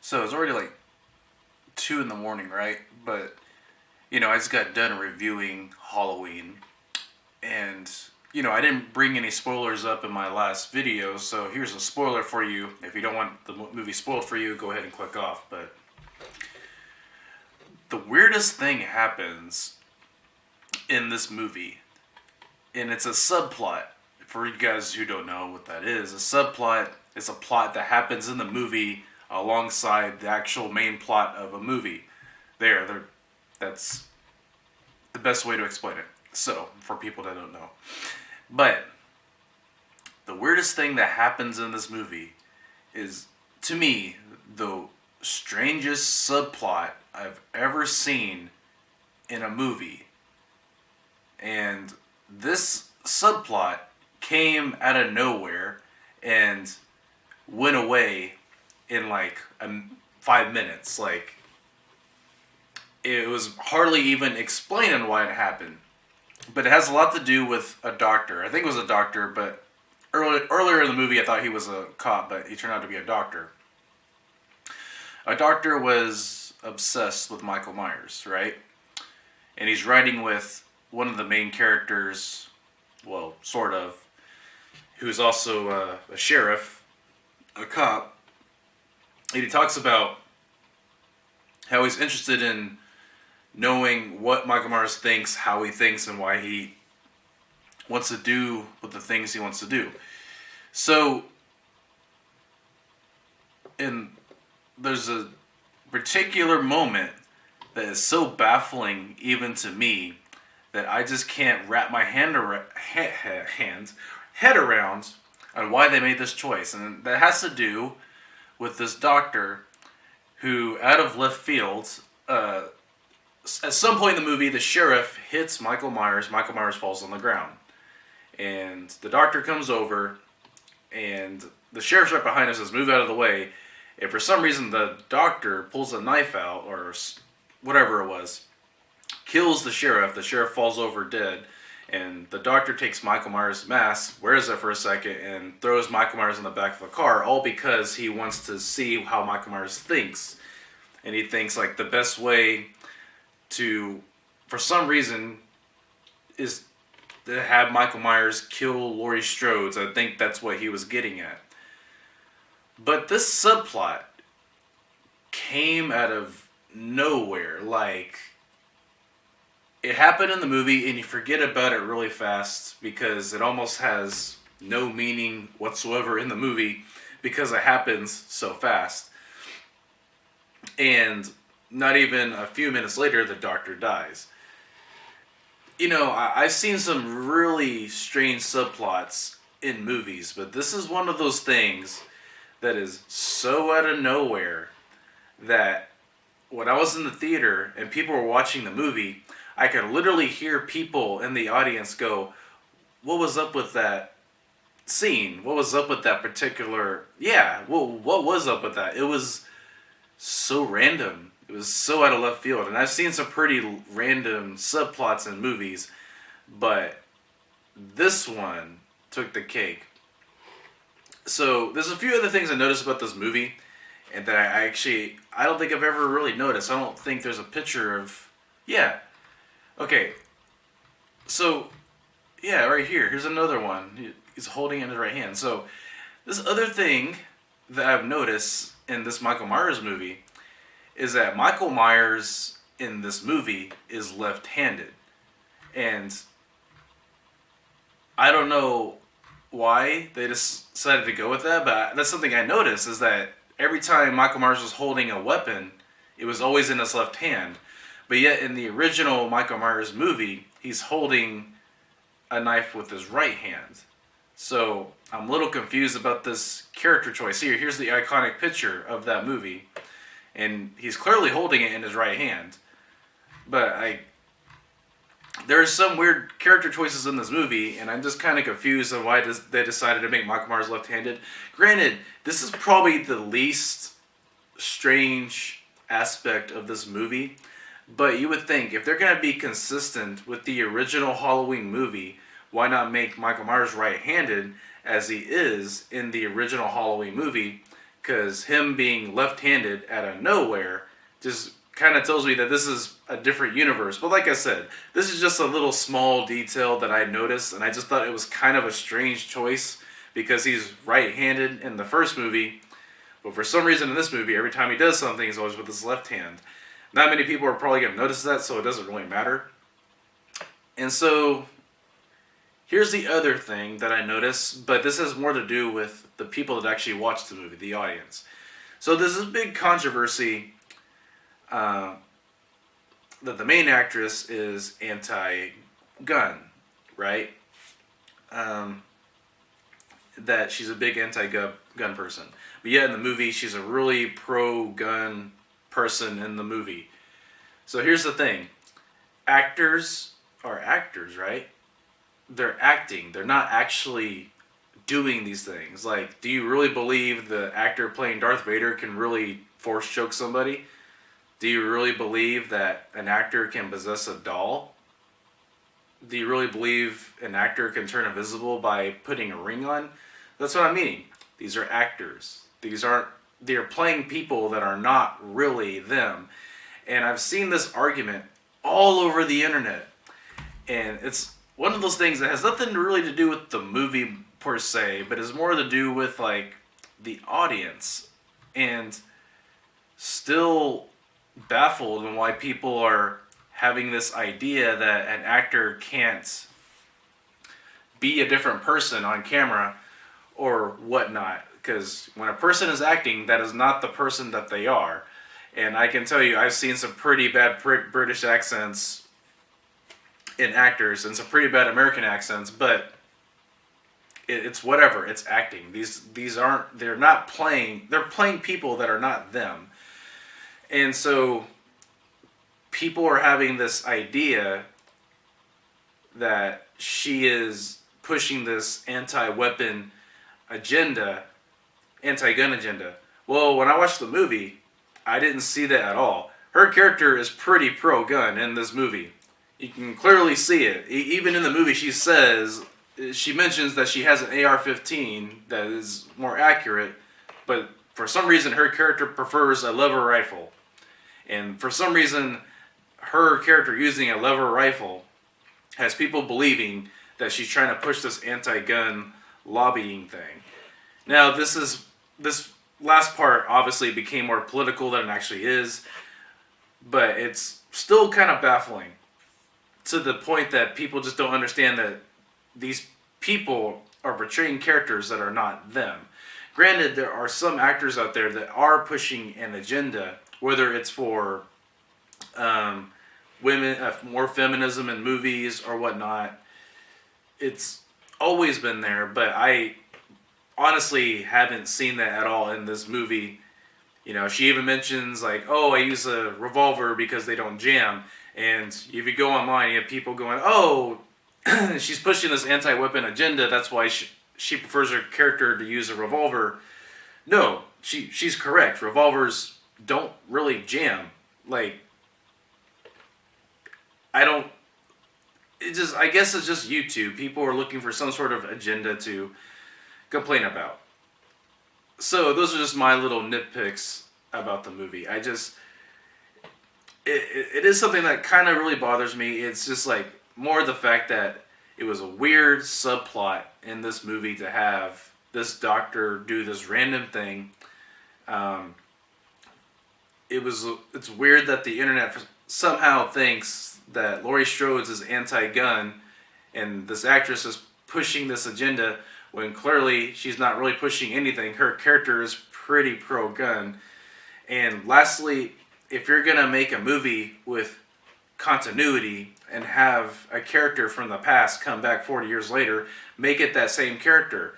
So it's already like 2 in the morning, right? But I just got done reviewing Halloween, and I didn't bring any spoilers up in my last video, so here's a spoiler for you. If you don't want the movie spoiled for you, go ahead and click off. But the weirdest thing happens in this movie, and it's a subplot. For you guys who don't know what that is, a subplot is a plot that happens in the movie alongside the actual main plot of a movie. That's the best way to explain it. So, for people that don't know. But, the weirdest thing that happens in this movie is, to me, the strangest subplot I've ever seen in a movie. And this subplot came out of nowhere and went away in like 5 minutes. Like, it was hardly even explaining why it happened. But it has a lot to do with a doctor. I think it was a doctor, but earlier in the movie I thought he was a cop, but he turned out to be a doctor. A doctor was obsessed with Michael Myers, right? And he's riding with one of the main characters, well, sort of, who's also a sheriff, a cop. And he talks about how he's interested in knowing what Michael Myers thinks, how he thinks, and why he wants to do with the things he wants to do. So, there's a particular moment that is so baffling even to me that I just can't wrap my head around on why they made this choice. And that has to do with this doctor who, out of left field, at some point in the movie, the sheriff hits Michael Myers. Michael Myers falls on the ground. And the doctor comes over, and the sheriff's right behind him, says, "Move out of the way." And for some reason, the doctor pulls a knife out, or whatever it was, kills the sheriff. The sheriff falls over dead. And the doctor takes Michael Myers' mask, wears it for a second, and throws Michael Myers in the back of the car, all because he wants to see how Michael Myers thinks. And he thinks, like, the best way to, for some reason, is to have Michael Myers kill Laurie Strode. I think that's what he was getting at. But this subplot came out of nowhere. Like, it happened in the movie and you forget about it really fast because it almost has no meaning whatsoever in the movie because it happens so fast. And not even a few minutes later, the doctor dies. I've seen some really strange subplots in movies, but this is one of those things that is so out of nowhere that when I was in the theater and people were watching the movie, I could literally hear people in the audience go, "What was up with that scene? What was up with that particular..." Yeah, what was up with that? It was so random. It was so out of left field. And I've seen some pretty random subplots in movies, but this one took the cake. So there's a few other things I noticed about this movie, and that I don't think I've ever really noticed. I don't think there's a picture of... Yeah. Okay. So, yeah, right here. Here's another one. He's holding it in his right hand. So, this other thing that I've noticed in this Michael Myers movie is that Michael Myers in this movie is left-handed. And I don't know why they decided to go with that, but that's something I noticed, is that every time Michael Myers was holding a weapon, it was always in his left hand. But yet in the original Michael Myers movie, he's holding a knife with his right hand. So I'm a little confused about this character choice. Here's the iconic picture of that movie, and he's clearly holding it in his right hand. But there's some weird character choices in this movie, and I'm just kind of confused on why they decided to make Michael Myers left-handed. Granted, this is probably the least strange aspect of this movie, but you would think if they're going to be consistent with the original Halloween movie, why not make Michael Myers right-handed as he is in the original Halloween movie, because him being left-handed out of nowhere just kind of tells me that this is a different universe. But like I said, this is just a little small detail that I noticed, and I just thought it was kind of a strange choice because he's right-handed in the first movie, but for some reason in this movie, every time he does something, he's always with his left hand. Not many people are probably going to notice that, so it doesn't really matter. And so, here's the other thing that I noticed, but this has more to do with the people that actually watch the movie, the audience. So there's this big controversy that the main actress is anti-gun, right? That she's a big anti-gun person. But yet in the movie, she's a really pro-gun person in the movie. So here's the thing. Actors are actors, right? They're acting. They're not actually doing these things. Like, do you really believe the actor playing Darth Vader can really force choke somebody? Do you really believe that an actor can possess a doll? Do you really believe an actor can turn invisible by putting a ring on? That's what I'm meaning. These are actors. They're playing people that are not really them. And I've seen this argument all over the internet. And it's one of those things that has nothing really to do with the movie per se, but is more to do with like the audience. And still baffled in why people are having this idea that an actor can't be a different person on camera or whatnot. Because when a person is acting, that is not the person that they are. And I can tell you, I've seen some pretty bad British accents in actors and some pretty bad American accents, but it's whatever. It's acting. They're not playing. They're playing people that are not them. And so people are having this idea that she is pushing this anti-weapon agenda, anti-gun agenda. Well, when I watched the movie, I didn't see that at all. Her character is pretty pro-gun in this movie. You can clearly see it. Even in the movie, she mentions that she has an AR-15 that is more accurate, but for some reason her character prefers a lever rifle. And for some reason, her character using a lever rifle has people believing that she's trying to push this anti-gun lobbying thing. Now, this last part obviously became more political than it actually is, but it's still kind of baffling to the point that people just don't understand that these people are portraying characters that are not them. Granted, there are some actors out there that are pushing an agenda, whether it's for women, more feminism in movies or whatnot. It's always been there, but I honestly haven't seen that at all in this movie. You know, she even mentions like, oh, I use a revolver because they don't jam. And if you go online, you have people going, oh, she's pushing this anti-weapon agenda. That's why she prefers her character to use a revolver. No, she's correct. Revolvers don't really jam. Like, I guess it's just YouTube. People are looking for some sort of agenda to complain about. So those are just my little nitpicks about the movie. It is something that kind of really bothers me. It's just like more the fact that it was a weird subplot in this movie to have this doctor do this random thing. It's weird that the internet somehow thinks that Laurie Strode is anti-gun and this actress is pushing this agenda when clearly she's not really pushing anything. Her character is pretty pro-gun. And lastly, if you're going to make a movie with continuity and have a character from the past come back 40 years later, make it that same character.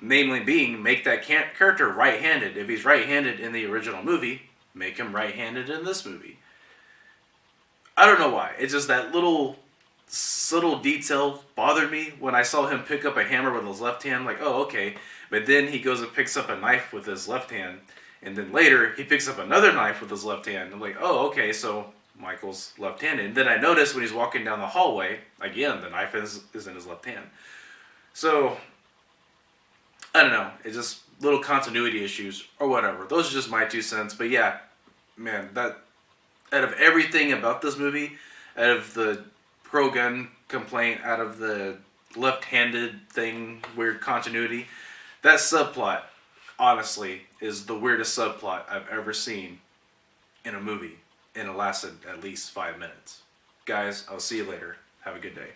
Namely being, make that character right-handed. If he's right-handed in the original movie, make him right-handed in this movie. I don't know why. It's just that little subtle detail bothered me when I saw him pick up a hammer with his left hand. Like, oh, okay. But then he goes and picks up a knife with his left hand. And then later, he picks up another knife with his left hand. I'm like, oh, okay, so Michael's left-handed. And then I notice when he's walking down the hallway, again, the knife is in his left hand. So, I don't know. It just little continuity issues or whatever. Those are just my 2 cents. But yeah, man, that out of everything about this movie, out of the pro-gun complaint, out of the left-handed thing, weird continuity, that subplot, honestly, is the weirdest subplot I've ever seen in a movie, and it lasted at least 5 minutes. Guys, I'll see you later. Have a good day.